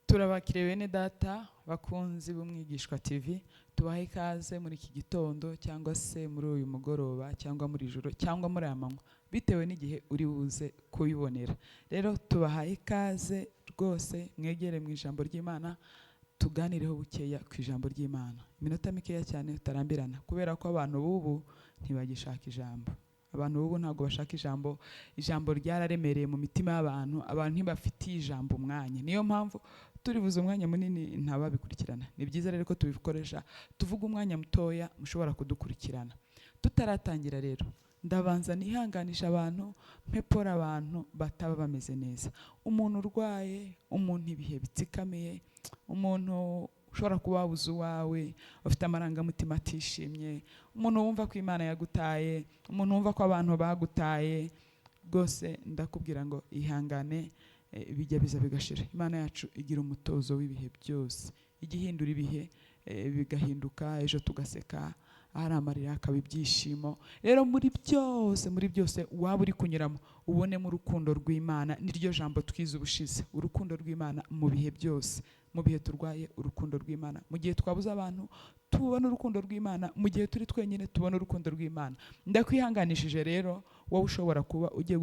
Turabakire bene data bakunzi b'Umwigishwa TV, tubahe ikaze muri iki gitondo cyangwa se muri uyu mugoroba cyangwa muri ijoro cyangwa muri amanywa bitewe n'igihe uri buze kubibonera. Rero tubahaye ikaze rwose, mwegere mu ijambo ry'Imana tuganireho bukeya ku ijambo ry'Imana. Iminota mikeya cyane tutarambirana kubera ko abantu b'ubu ntibagishaka ijambo. Abantu b'ubu ntabwo bashaka ijambo. Ijambo ryararemereye mu mitima y'abantu, abantu ntibafitiye ijambo umwanya. Niyo mpamvu turibuze umwanya munini ntababikurikirana. Ni byiza rero ko tubikoresha tuvuga umwanya mutoya mushobora kudukurikirana. Tutaratangira rero ndabanza nihanganisha abantu, mpepora abantu bataba bameze neza. Umuntu urwaye, umuntu ibihe bitsikamiye, umuntu ushobora kuba wabuze uwawe, ufite amarangamutima atishimye, umuntu wumva ko Imana yagutaye, umuntu wumva ko abantu bagutaye, rwose ndakubwira ngo ihangane, bijya biza bigashira. Imana yacu igira umutozo w'ibihe byose, igihindura ibihe bigahinduka, ejo tugaseka, ahari amarira hakaba ibyishimo. Rero muri byose waba uri kunyuramo ubonemo urukundo rw'Imana. Niryo jambo twize ubushize, urukundo rw'Imana mu bihe byose. Mu bihe turwaye, urukundo rw'Imana. Mu gihe twabuze abantu, tubona urukundo rw'Imana. Mu gihe turi twenyine, tubona urukundo rw'Imana. Ndakwihanganishije rero wowe ushobora kuba ugiye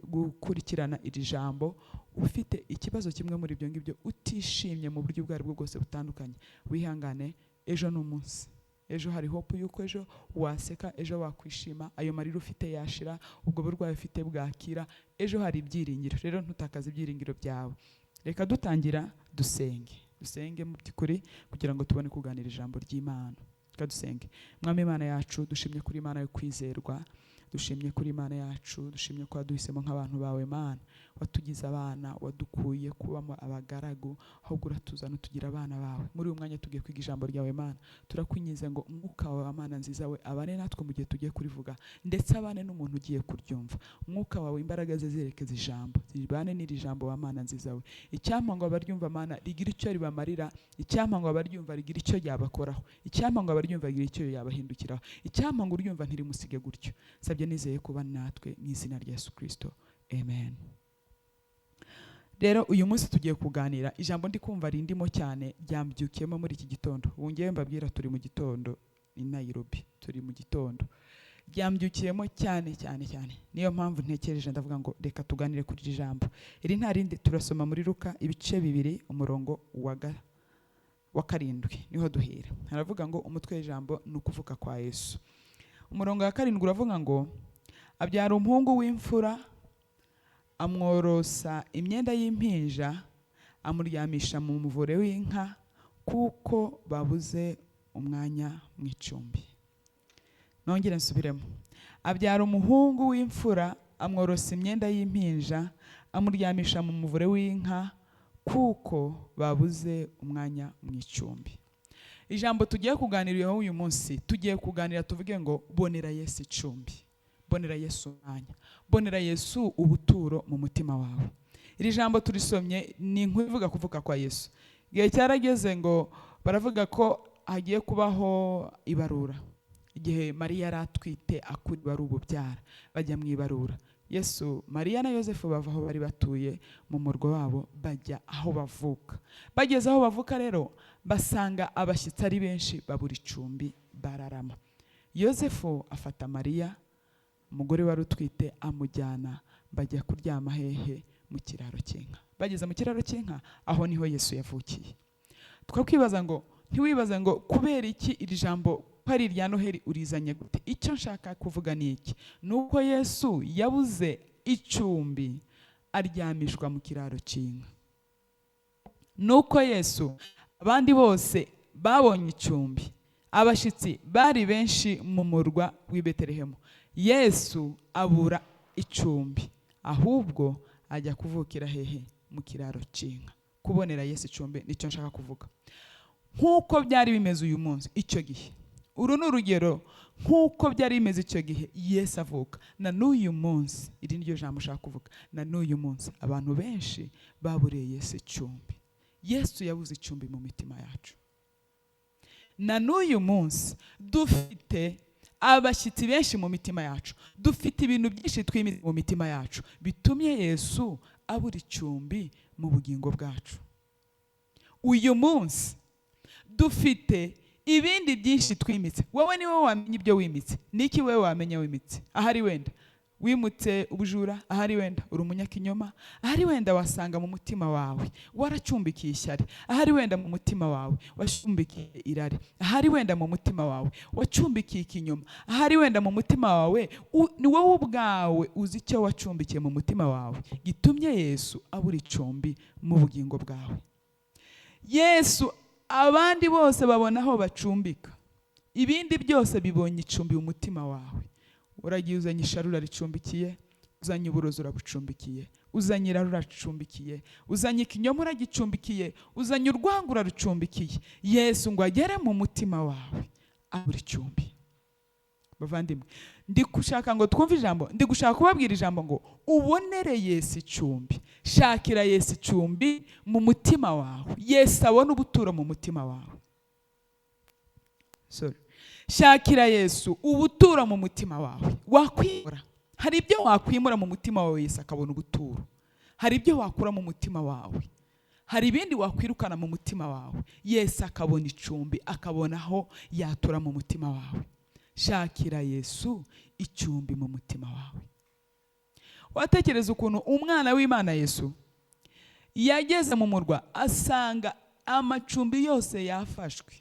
gukurikirana iri jambo ufite ikibazo kimwe muri ibyo ngibyo, utishimye mu buryo ubwo aribwo bwose butandukanye. Wihangane, ejo ni umunsi. Ejo hari hope yuko ejo waseka, ejo wakwishima, ayo marira ufite yashira, ubwo burwayi ufite bwakira. Ejo hari ibyiringiro. Rero ntutakaze ibyiringiro byawe. Reka dutangira dusenge mu by'ukuri kugira ngo tubone kuganira ijambo ry'Imana. Reka dusenge. Mwami Imana yacu, dushimye kuri Imana yo kwizerwa, dushimye kuri Imana yacu, dushimye ko waduhisemo nk'abantu bawe Mana, watugize abana, wadukuye kubamo abagaragu, ahubwo uratuzana tugira abana bawe. Muri uyu mwanya tugiye kwiga ijambo ryawe Mana, turakwinyize ngo umwuka wawe Mana nziza we abane natwe mu gihe tugiye kurivuga, ndetse abane n'umuntu ugiye kuryumva. Umwuka wawe imbaraga ze zerekeza ijambo, zibane n'iri jambo wa Mana nziza we. Icyampa ngo abaryumva Mana rigira icyo ribamarira, icyampa ngo abaryumva rigira icyo ryabakoraho, icyampa ngo abaryumva rigira icyo yabahindukiraho, icyampa ngo uryumva ntirimusige gutyo. Sabye nizeye kuba natwe mu izina rya Yesu Kristo, amen. Rero uyu munsi tugiye kuganira ijambo ndi kumva rindimo cyane, ryambyukiyemo muri iki gitondo. Wongeye mbabwira turi mu gitondo i Nairobi, turi mu gitondo. Ryambyukiyemo cyane. Niyo mpamvu ntekereje ndavuga ngo reka tuganire kuri iri jambo. Iri nta rindi, turasoma muri Luka ibice 2 umurongo wa 7 niho duhera. Haravuga ngo umutwe w'ijambo ni ukuvuka kwa Yesu. Umurongo wa 7 uravuga ngo abyara umuhungu w'imfura, amworosa imyenda y'impinja, amuryamisha mu muvure w'inka, kuko babuze umwanya mu icumbi. Nongere nsubiremo. Abyara umuhungu w'imfura, amworosa imyenda y'impinja, amuryamisha mu muvure w'inka, kuko babuze umwanya mu icumbi. Ijambo tugiye kuganiraho uyu munsi, tugiye kuganira tuvuge ngo bonera Yesu icumbi, bonera Yesu umwanya, bonera Yesu ubuturo mu mutima wawe. Iri jambo turisomye ni inkuru ivuga kuvuka kwa Yesu. Igihe cyarageze ngo baravuga ko hagiye kubaho ibarura. Igihe Mariya yari atwite akuri bari ububyara, bajya mu ibarura. Yesu, Mariya na Yosefu bava aho bari batuye mu murwa wabo bajya aho bavuka. Bageze aho bavuka rero basanga abashyitsi ari benshi, babura icumbi bararama. Yosefu afata Mariya, umugore wari utwite, amujyana, bajya kuryama hehe? Mu kiraro cy'inka. Bageze mu kiraro cy'inka, aho niho Yesu yavukiye. Twakwibaza ngo, ntiwibaze ngo kubera iki iri jambo pari rya Noheli urizanye gute? Icyo nshaka kuvuga ni iki? Nuko Yesu yabuze icumbi, aryamishwa mu kiraro cy'inka. Nuko Yesu, abandi bose babonye icumbi, abashyitsi bari benshi mu murwa w'i Betelehemu, Yesu abura icumbi, ahubwo ajya kuvukira hehe? Mu kiraro cy'inka. Kubonera Yesu icumbi nicyo nshaka kuvuga. Nk'uko byari bimeze uyu munsi, icyo gihe, uru ni urugero, nk'uko byari bimeze icyo gihe Yesu avuka, na n'uyu munsi, iri niryo jambo ushaka kuvuga, na n'uyu munsi abantu benshi baburiye Yesu icumbi. Yesu yabuze icumbi mu mitima yacu. Na n'uyu munsi dufite abashyitsi benshi mu mitima yacu, dufite ibintu byinshi twimize mu mitima yacu bitumye Yesu abura icumbi mu bugingo bwacu. uyu munsi dufite ibindi byinshi twimitse. Wowe ni wowe wamenya ibyo wimitse. Niki wewe wamenya wimitse? Ahari wenda wimutse ubujura, ahari wenda uri umunyakinyoma, ahari wenda wasanga mu mutima wawe waracumbikiye ishyari, ahari wenda mu mutima wawe wacumbikiye irari, ahari wenda mu mutima wawe wacumbikiye ikinyoma, ahari wenda mu mutima wawe ni wowe ubwawe uzi icyo wacumbikiye mu mutima wawe gitumye Yesu abura icumbi mu bugingo bwawe. Yesu abandi bose babona aho bacumbika, ibindi byose bibonye icumbi mu mutima wawe. Uragiye uzanye isharu uraricumbikiye, uzanye uburozi urabucumbikiye, uzanye irari uracumbikiye, uzanye ikinyoma uragicumbikiye, uzanye urwango urarucumbikiye. Yesu ngo agere mu mutima wawe abura icumbi. Bavandimwe, ndi gushaka ngo twumve ijambo, ndi gushaka kubabwira ijambo ngo ubonere Yesu icumbi. Shakira Yesu icumbi mu mutima wawe. Yesu abona ubuturo mu mutima wawe. Shakira Yesu ubuturo mu mutima wawe. Wakwimura. Hari ibyo wakwimura mu mutima wawe Yesu akabona ubuturo. Hari ibyo wakura mu mutima wawe. Hari ibindi wakwirukana mu mutima wawe Yesu akabona icumbi, akabona aho yatura mu mutima wawe. Shakira Yesu icumbi mu mutima wawe. Watekereza ukuntu umwana w'Imana Yesu yageze mu murwa asanga amacumbi yose yafashwe.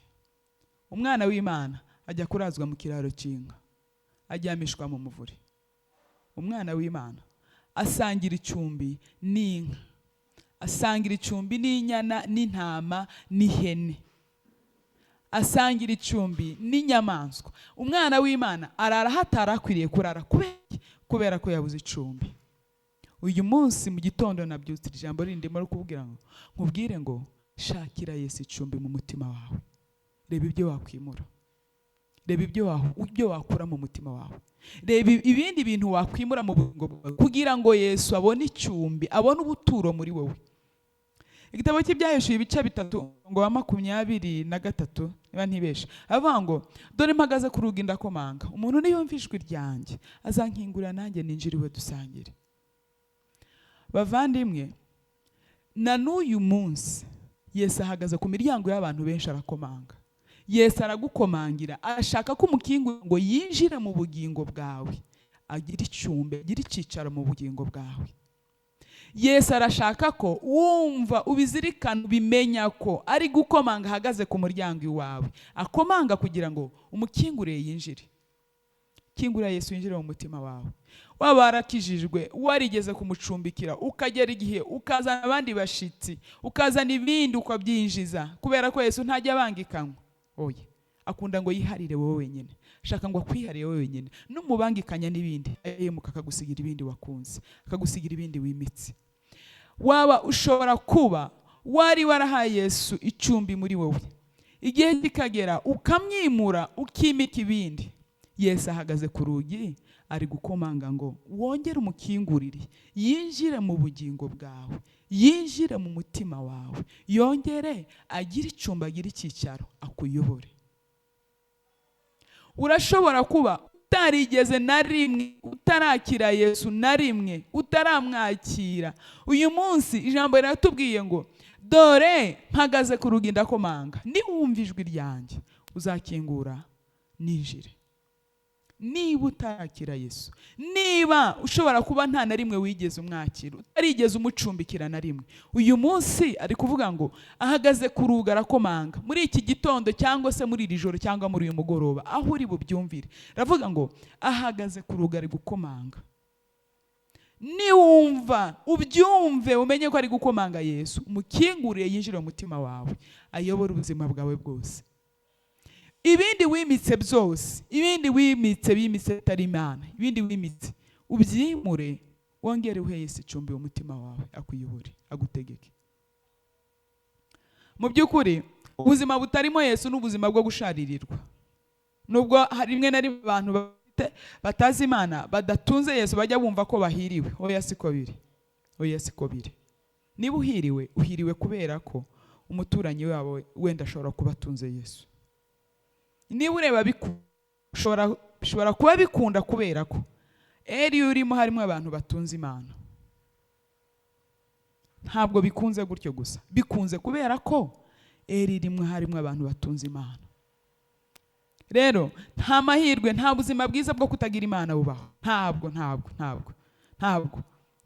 Umwana w'Imana ajya kurazwa mu kiraro cy'inka, ajyamishwa mu muvure. Umwana w'Imana asangira icumbi n'inka, asangira icumbi n'inyana n'intama n'ihene, asangira icumbi n'inyamaswa. Umwana w'Imana arara hatarakwiriye kurara kubera ko yabuze icumbi. Uyu munsi mu gitondo nabyutse ijambo rindimo kubwira ngo nkubwire ngo shakira Yesu icumbi mu mutima wawe. Reba ibyo wakwimura, reba ibyo wakura mu mutima wawe, reba ibindi bintu wakwimura mu bugingo bwawe kugira ngo Yesu abone icumbi, abone ubuturo muri wowe. Igitabo cy'Ibyahishuwe ibice 3:23 niba ntibesha, avuga ngo dore mpagaze ku rugi ndakomanga, umuntu niyumva ijwi ryanjye azankingurira nanjye ninjiriwe dusangire. Bavandimwe, na n'uyu munsi Yesu ahagaze ku miryango y'abantu benshi arakomanga. Yesu aragukomangira, ashaka ko umukingurira ngo yinjire mu bugingo bwawe, agire icumbi, agire icicaro mu bugingo bwawe. Yesu arashaka ko wumva ubizirikana, ubimenya ko ari gukomanga, ahagaze ku muryango iwawe, akomanga kugira ngo umukingurire yinjire. Kingurira Yesu yinjire mu mutima wawe. Waba warakijijwe, warigeze kumucumbikira, ukagera igihe ukazana abandi bashitsi, ukazana ibindi ukabyinjiza, kubera ko Yesu ntajya abangikanywa. Oye, akunda ngo yiharire wowe wenyine. Shaka ngo akwiharire wowe wenyine. Numubangikanya n'ibindi, yemuka akagusigira ibindi wakunze, akagusigira ibindi wimitse. Waba ushobora kuba wari warahaye Yesu icumbi muri wowe, igihe kikagera ukamwimura ukimika ibindi. Yesu ahagaze ku rugi ari gukomanga ngo wongere umukingurire, yinjire mu bugingo bwawe, yinjire mu mutima wawe, yongere agire icumbi, agire icyicaro, akuyobore. Urashobora kuba utarigeze na rimwe utarakira Yesu, na rimwe utaramwakira. Uyu munsi ijambo riratubwiye ngo dore mpagaze ku rugi ndakomanga, niwumva ijwi ryanjye uzakingura ninjire. Niba utarakira Yesu, niba ushobora kuba nta na rimwe wigeze umwakira, utarigeze umucumbikira na rimwe, uyu munsi ari kuvuga ngo ahagaze ku rugi arakomanga. Muri iki gitondo cyangwa se muri iri joro cyangwa muri uyu mugoroba, aho uri bubyumvire, aravuga ngo ahagaze ku rugi ari gukomanga. Niwumva ubyumve, umenye ko ari gukomanga Yesu, umukingurire yinjire mu mutima wawe, ayobora ubuzima bwawe bwose. Ibindi wimitse byose, ibindi wimitse atari Imana, ibindi wimitse ubyimure, wongere uhe Yesu icumbi mu mutima wawe, akuyobore, agutegeke. Mu by'ukuri ubuzima butarimo Yesu n'ubuzima bwo gusharirirwa. Nubwo rimwe na rimwe abantu batazi Imana badatunze Yesu bajya bumva ko bahiriwe. Oya siko biri, oya siko biri. Niba uhiriwe kubera ko umuturanyi wawe wenda ashobora kuba atunze Yesu. Niba ureba bishobora kuba bikunda kubera ko iyo urimo harimo abantu batunze Imana. Ntabwo bikunze gutyo gusa, bikunze kubera ko eri rimwe harimo abantu batunze Imana. Rero nta mahirwe, nta buzima bwiza bwo kutagira Imana bubaho.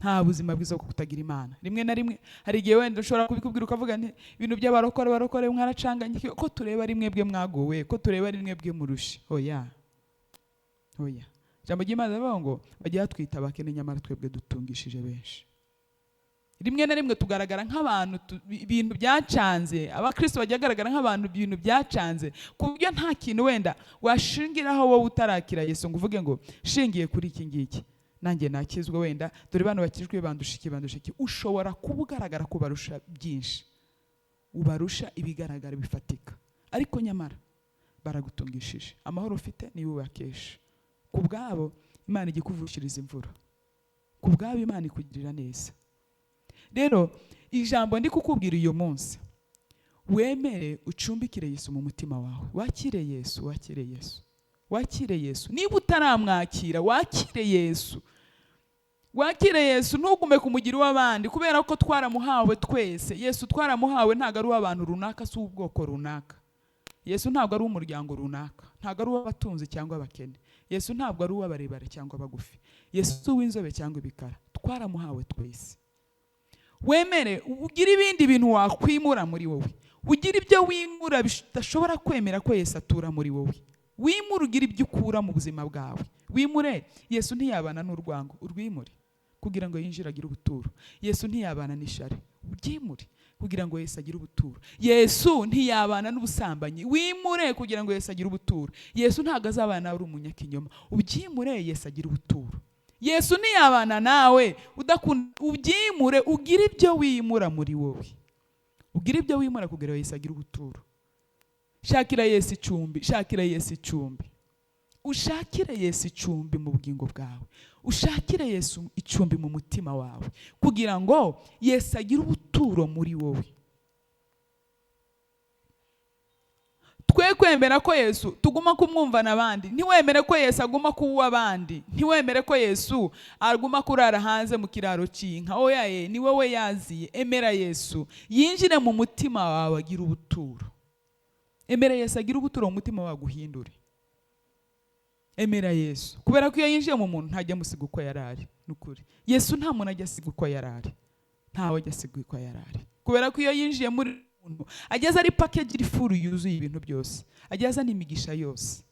Nta buzima bwiza bwo kutagira Imana. Rimwe na rimwe hari igihe wenda ushobora kubikubwira ukavuga nti ibintu by'abarokore mwaracanganye ko tureba rimwe bwe mwagowe, ko tureba rimwe bwe murushi. Oya. Jambo ry'Imana rivuga ngo bajya batwita abakene nyamara twebwe dutungishije benshi. Rimwe na rimwe tugaragara nk'abantu ibintu byacanze. Abakristo bajya bagaragara nk'abantu ibintu byacanze ku buryo nta kintu wenda washingiraho wowe utarakira Yesu ngo uvuge ngo shingiye kuri iki ngiki nanjye nakizwe wenda dore bano bakijwe bandushiki. Ushobora kuba ugaragara ko barusha byinshi, ubarusha ibigaragara bifatika, ariko nyamara baragutungishije. Amahoro ufite niwe ubakesha. Ku bwabo Imana igikuvushiriza imvura, ku bwabo Imana ikugirira neza. Rero ijambo ndi kukubwira uyu munsi, wemere ucumbikire Yesu mu mutima wawe. Wakire Yesu. Niba utaramwakira wakire Yesu. Ntugume kumugira uw'abandi, kubera ko twaramuhawe twese. Yesu twaramuhawe, ntago ari uw'abantu runaka, si ubwoko runaka. Yesu ntabwo ari umuryango runaka, ntabwo ari uw'abatunzi cyangwa abakene. Yesu ntabwo ari uw'abarebare cyangwa abagufi. Yesu si uw'inzobe cyangwa ibikara. Twaramuhawe twese. Wemere ugira ibindi bintu wakwimura muri wowe. Ugira ibyo wimura bidashobora kwemera ko Yesu atura muri wowe. Wimure ugira ibyo ukura mu buzima bwawe. Wimure. Yesu ntiyabana n'urwango, urwimure kugira ngo yinjire agire ubuturo. Yesu ntiyabana n'ishari, ubyimure kugira ngo Yesu agire ubuturo. Yesu ntiyabana n'ubusambanyi, wimure kugira ngo Yesu agire ubuturo. Yesu ntago azabana ari umunyakinyoma, ubyimure Yesu agire ubuturo. Yesu ntiyabana nawe ubyimure, ugira ibyo wimura muri wowe. Ugira ibyo wimura kugira ngo Yesu agire ubuturo. Shakira Yesu icumbi. Ushakire Yesu icumbi mu bugingo bwawe. Ushakire Yesu icumbi mu mutima wawe kugira ngo Yesu agire ubuturo muri wowe. Twe kwemera ko Yesu tuguma kumwumva n'abandi. Ntiwemere ko Yesu aguma kuwa abandi. Ntiwemere ko Yesu aguma kurara hanze mu kiraro cy'inka. Oya, ni wowe yaziye. Emera Yesu yinjire mu mutima wawe, agira ubuturo. Emera Yesu agira ubuturo mu mutima wawe, guhindure. Emera Yesu, kubera ko iyo yinjiye mu muntu ntajya musiga uko yarari. Nukuri Yesu nta muntu ajya asiga uko yarari, ntawe ajya asiga uko yarari, kubera ko iyo yinjiye muri muntu ageze ari package iri full yuzuye ibintu byose, ageze n'imigisha yose.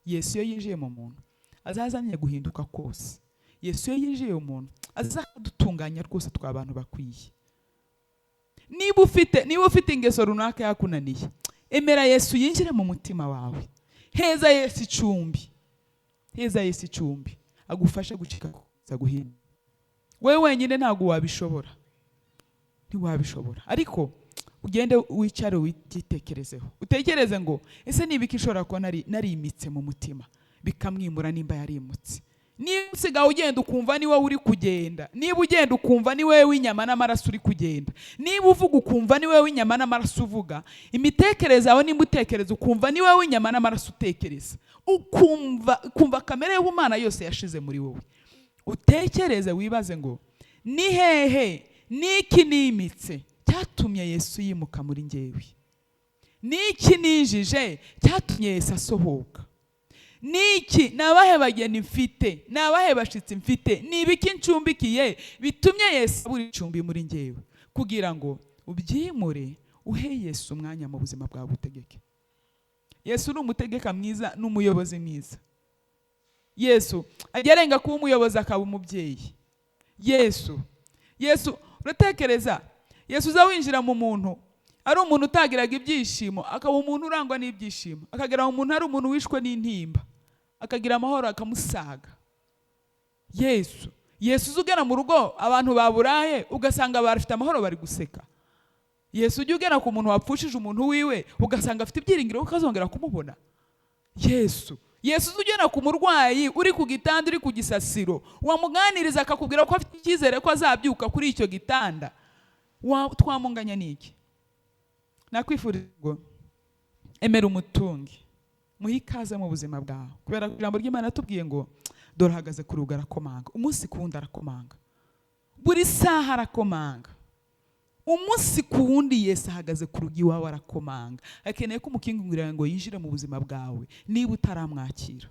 Yesu iyo yinjiye mu muntu azazanye guhinduka kose. Yesu iyo yinjiye mu muntu azadutunganya rwose tw'abantu bakwiye. Niba ufite ingeso runaka yakunaniye, emera Yesu yinjire mu mutima wawe. Heza Yesu icumbi agufasha gucika guhinda. Wewe wenyine ntabwo wabishobora, ntiwabishobora, ariko ugende wicare witekerezeho. Utekereze ngo ese nibiki ishobora ko narimitse mu mutima bikamwimura nimba yarimutse. Niba usigaye ugenda ukumva ni wowe uri kugenda, niba ugenda ukumva ni wowe w'inyama n'amaraso uri kugenda, niba uvuga ukumva ni wowe w'inyama n'amaraso uvuga, imitekerereze aho nimba utekereza ukumva ni wowe w'inyama n'amaraso utekereza, ukumva kamere y'ubumana yose yashize muri wowe. Utekereze wibaze ngo ni hehe niki nimitse cyatumye Yesu yimuka muri njyewe, niki nijije cyatumye Yesu asohoka, niki nabahe bageni mfite, nabahe bashitsi mfite, nibiki ncumbikiye bitumye Yesu abura icumbi muri njyewe, kugira ngo ubyimure uhe Yesu umwanya mu buzima bwawe utegeke. Yesu ni umutegeka mwiza n'umuyobozi mwiza. Yesu agerenga kuba umuyobozi akaba umubyeyi. Yesu uratekereza Yesu uza winjira mu muntu ari umuntu utagiraga ibyishimo akaba umuntu urangwa n'ibyishimo, akagira umuntu ari umuntu wishwe n'intimba akagira amahoro akamusaga. Yesu uzugera mu rugo abantu baburaye ugasanga barafite amahoro bari guseka. Yesu ujya ugera ku muntu wapfushije umuntu wiwe ugasanga afite ibyiringiro ukazongera kumubona. Yesu ugera ku murwayi uri ku gitanda uri ku gisasiro wamuganiriza akakubwira ko afite icyizere ko azabyuka kuri icyo gitanda, twamunganya niki? Nakwifuriza ngo emera umutungi, muhe ikaze mu buzima bwawe, kubera ijambo ry'Imana tubwiye ngo dore ahagaze ku rugo arakomanga, umunsi ku wundi arakomanga, buri saha arakomanga, umunsi ku wundi Yesu ahagaze ku rugi iwawe arakomanga, akeneye ko umukingurira ngo yinjire mu buzima bwawe niba utaramwakira.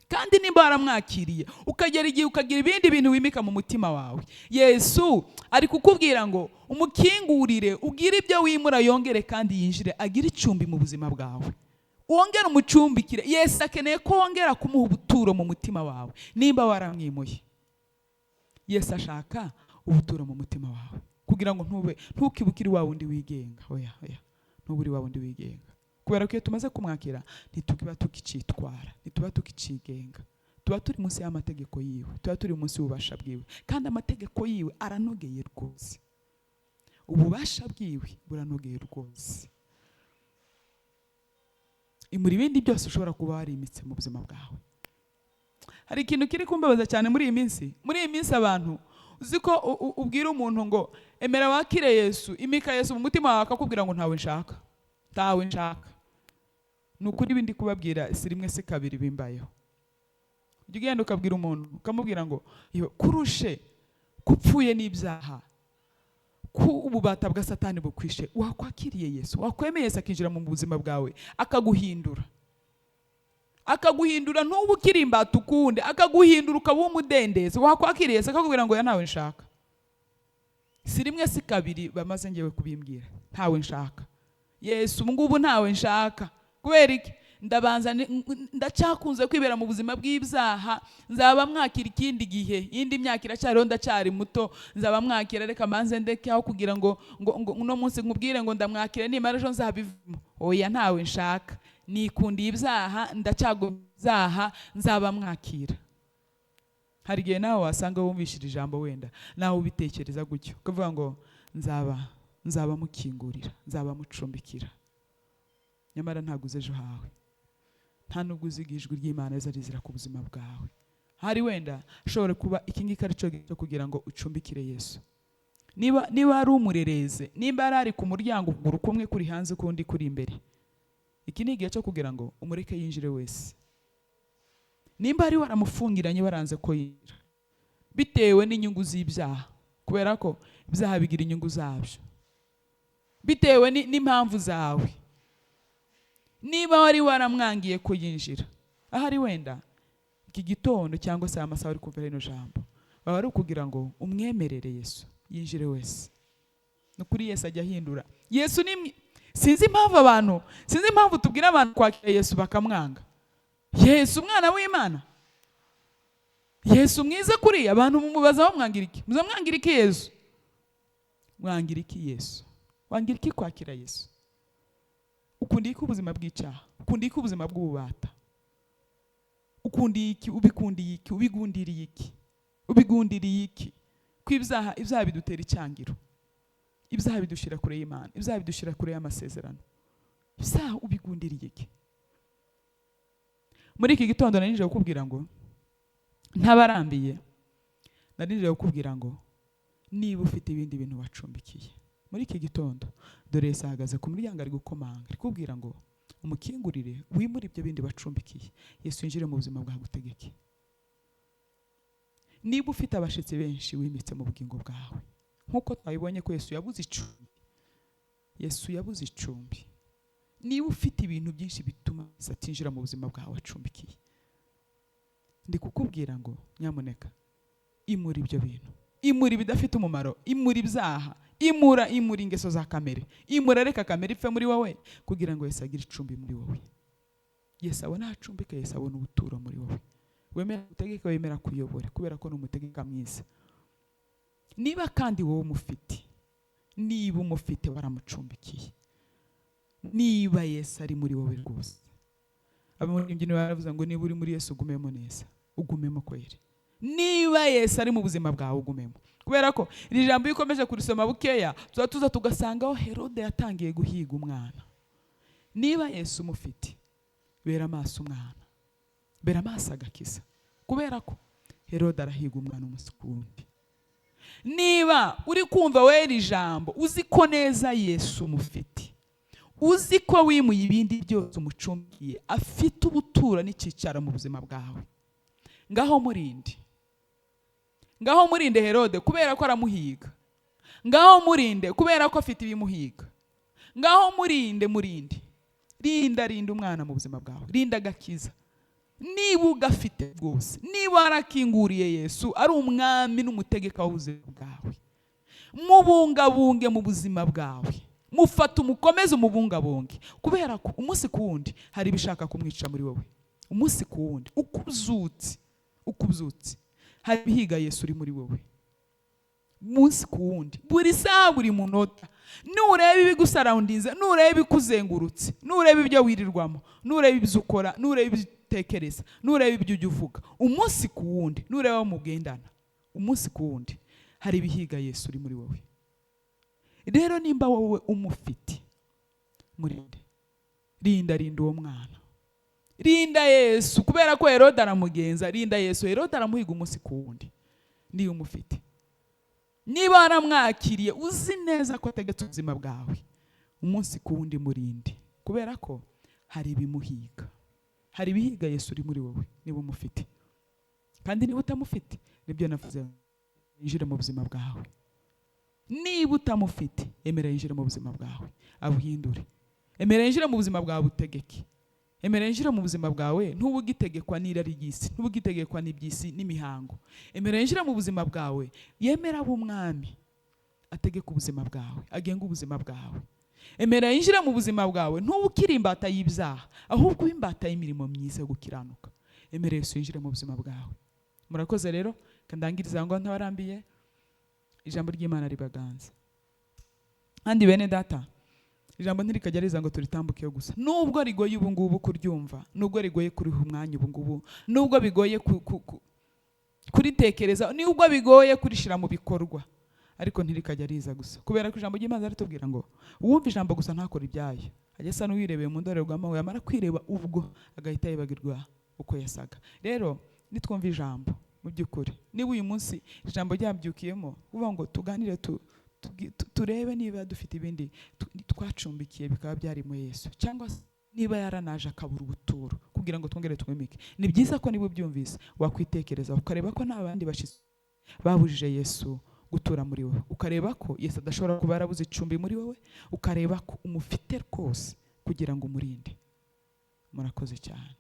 Kandi nimba waramwakiriye ukagera igihe ukagira ibindi bintu wimika mu mutima wawe, Yesu ari kukubwira ngo umukingurire, ugire ibyo wimura, yongere kandi yinjire, agire icumbi mu buzima bwawe, wongere umucumbikire. Yesu akeneye ko wongera kumuha ubuturo mu mutima wawe nimba waramwimuye. Yesu ashaka ubuturo mu mutima wawe kugira ngo ntukibukire wa wundi wigenga. Oya, ntuburi wa wundi wigenga, kubera ko iyo tumaze kumwakira ntituba tukicitwara, ntituba tukicigenga, tuba turi munsi y'amategeko yiwe, tuba turi munsi y'ububasha bwiwe. Kandi amategeko yiwe aranogeye rwose, ububasha bwiwe buranogeye rwose, imuri ibindi byose ushobora kuba warimitse mu buzima bwawe. Hari ikintu kiri kumbabaza cyane muri iyi minsi abantu uzi ko ubwira umuntu ngo emera wakire Yesu, imika Yesu mu mutima wawe, akakubwira ngo ntawe nshaka. Nukuri ibindi kubabwira si rimwe si kabiri bimbayeho. Ujya ugenda ukabwira umuntu ukamubwira ngo kurushe kupfuye n'ibyaha, ku ububata bwa Satani bukwishe, wakwakiriye Yesu, wakwemeye Yesu akinjira mu buzima bwawe, akaguhindura ntubu ukiri imbata ukundi, akaguhindura ukaba umudendezo. Wakwakiriye Yesu akakubwira ngo ntawe nshaka. Si rimwe si kabiri bamaze ngewe kubimbwira, ntawe nshaka Yesu, ngubu ntawe nshaka. Kubera iki? Ndabanza ndacyakunze kwibera mu buzima bw'ibyaha, nzaba mwakira ikindi gihe, indi myaka iracyariho, ndacyari muto, nzaba mwakira, reka manze ndeke aho kugira ngo uno munsi nkubwire ngo ndamwakire nimara ejo nzabivamo. Oya, ntawe nshaka, nikundiye ibyaha, ndacyaguzaha, nzaba mwakira. Hari igihe nawe wasanga wumvishira ijambo wenda nawe ubitekereza gutyo, ukavuga ngo nzaba mukingurira, nzaba mucumbikira, nyamara ntaguze ejo hawe, nta nubwo uziga ijwi ry'Imana rizira ku buzima bwawe. Hari wenda ashobora kuba iki ngiki ari cyo kugira ngo ucumbikire Yesu. Niba ari umurereze, nimba ari ku muryango ukuguru kumwe kuri hanze ukundi kuri imbere, iki ni igihe cyo kugira ngo umureke yinjire wese. Nimba ari waramufungiranye baranze ko yinjira bitewe n'inyungu z'ibyaha, kubera ko ibyaha bigira inyungu zabyo, bitewe n'impamvu zawe. Niba wari waramwangiye ko yinjira, ahari wenda iki gitondo cyangwa se amasaha uri kumva rino jambo, baba ari ukugira ngo umwemerere Yesu yinjire wese. Nukuri Yesu ajya ahindura. Yesu ni sinzi impamvu tubwira abantu kwakira Yesu bakamwanga. Yesu umwana w'Imana, Yesu mwiza kuri abantu mumubaza bamwangira iki? Muzamwangira iki Yesu? Mwangira iki Yesu? Wangira iki kwakira Yesu? Ukundi iki ubuzima bw'icyaha? Ukundi iki ubuzima bw'ububata? Ukundi iki? Ubikundiye iki? Ubigundiriye iki? Ubigundiriye iki? Ko ibyaha bidutera icyangiro, ibyaha bidushira kure y'Imana, ibyaha bidushira kure y'amasezerano. Ibyaha ubigundiriye iki? Muri iki gitondo narinje kukubwira ngo ntabarambiye, narinje kukubwira ngo niba ufite ibindi bintu wacumbikiye muri iki gitondo, dore Yesu ahagaze ku muryango ari gukomanga, ari kubwira ngo umukingurire, wimure ibyo bindi bacumbikiye, Yesu yinjire mu buzima bwawe gutegeke. Niba ufite abashitsi benshi wimitse mu bugingo bwawe, nkuko twabibonye ko Yesu yabuze icumbi, niba ufite ibintu byinshi bituma satinjira mu buzima bwawe wacumbikiye, ndi kukubwira ngo nyamuneka imura ibyo bintu, imura ibidafite umumaro, imura ibyaha, imura ingeso za kamere, imura, reka kamere ipfe muri wowe kugira ngo Yesu agire icumbi muri wowe. Yesu abona acumbika, Yesu abona ubuturo muri wowe. Wemera gutegeka, wemera kuyobora, kubera ko ni umutegeka mwiza. Niba kandi wowe umufite waramucumbikiye, niba Yesu ari muri wowe rwose, abamuririmbyi baravuze ngo niba uri muri Yesu ugumemo neza, ugumemo kweri. Niba Yesu ari mu buzima bwawe ugumemo, kubera ko iri jambo iyo ukomeje kurisoma bukeya tuza tugasangaho Herode yatangiye guhiga umwana. Niba Yesu umufite, bera amaso umwana, bera amaso agakiza, kubera ko Herode arahiga umwana umunsi ku wundi. Niba uri kumva wera ijambo uzi ko neza Yesu umufite, uzi ko wimuye ibindi byose umucumbiye, afite ubutura n'icyicaro mu buzima bwawe, ngaho murinde Herode, kubera ko aramuhiga. ngaho murinde kubera ko afite ibimuhiga. Ngaho murinde rinda umwana mu buzima bwawe, rinda agakiza niba ugafite rwose, niba warakinguriye Yesu ari umwami n'umutegeka w'ubuzima bwawe, mubungabunge mu buzima bwawe, mufata umukomeze umubungabunge, kubera ko umunsi ku wundi hari ibishaka kumwica muri wowe. Umunsi ku wundi uko ubyutse hari ibihiga Yesu uri muri wowe. Umunsi ku wundi, buri saha, buri munota, nureba ibigusaroundinze, nureba ibikuzengurutse, nureba ibyo wirirwamo, nureba ibyo ukora, nureba ibyo utekereza, nureba ibyo ujya uvuga, umunsi ku wundi, nureba mugendana, umunsi ku wundi hari ibihiga Yesu uri muri wowe. Rero nimba wowe umufite, murinde, rinda uwo mwana, rinda Yesu, kubera ko Herode aramugenza. Rinda Yesu, Herode aramuhiga umunsi ku wundi. Niba umufite, niba waramwakiriye, uzi neza ko ategetse ubuzima bwawe, umunsi ku wundi murinde, kubera ko hari ibimuhiga, hari ibihiga Yesu uri muri wowe niba umufite. Kandi niba utamufite, nibyo navuze, yinjire mu buzima bwawe. Niba utamufite, emera yinjire mu buzima bwawe, abuhindure. Emera yinjire mu buzima bwawe, utegeke. Emera yinjire mu buzima bwawe, ntubugitegekwa n'irari ry'isi, ntubugitegekwa n'iby'isi n'imihango. Emera yinjire mu buzima bwawe, yemera abe umwami, ategeka ubuzima bwawe, agenga ubuzima bwawe. Emera yinjire mu buzima bwawe, ntubukire imbata y'ibyaha, ahubwo imbata y'imirimo myiza yo gukiranuka. Emera Yesu yinjire mu buzima bwawe. Murakoze rero, kandangiriza ngo ntabarambiye, ijambo ry'Imana ribaganza. Kandi bene data, ijambo ntirikajya riza ngo turitambukeyo gusa. Nubwo rigoye ubu ngubu kuryumva, nubwo rigoye kuriha umwanya ubu ngubu, nubwo bigoye kuritekereza, nubwo bigoye kurishira mu bikorwa, ariko ntirikajya riza gusa, kubera ko ijambo ry'Imana ritubwira ngo uwumva ijambo gusa ntakora ibyayo, ajya asa n'uwirebeye mu ndorerwamo, yamara kwireba ubwo agahita yibagirwa uko yasaga. Rero nitwumva ijambo mu by'ukuri, niba uyu munsi ijambo ryabyukiyemo, uvuga ngo tuganire, turebe niba dufite ibindi twacumbikiye bikaba byari mu Yesu, cyangwa niba yaranaje akabura ubuturo kugira ngo twongere twimike. Ni byiza ko niba ubyumvise wakwitekereza, ukareba ko n'abandi bashize babujije Yesu gutura muri wowe, ukareba ko Yesu adashobora kuba yarabuze icumbi muri wowe, ukareba ko umufite rwose kugira ngo umurinde. Murakoze cyane.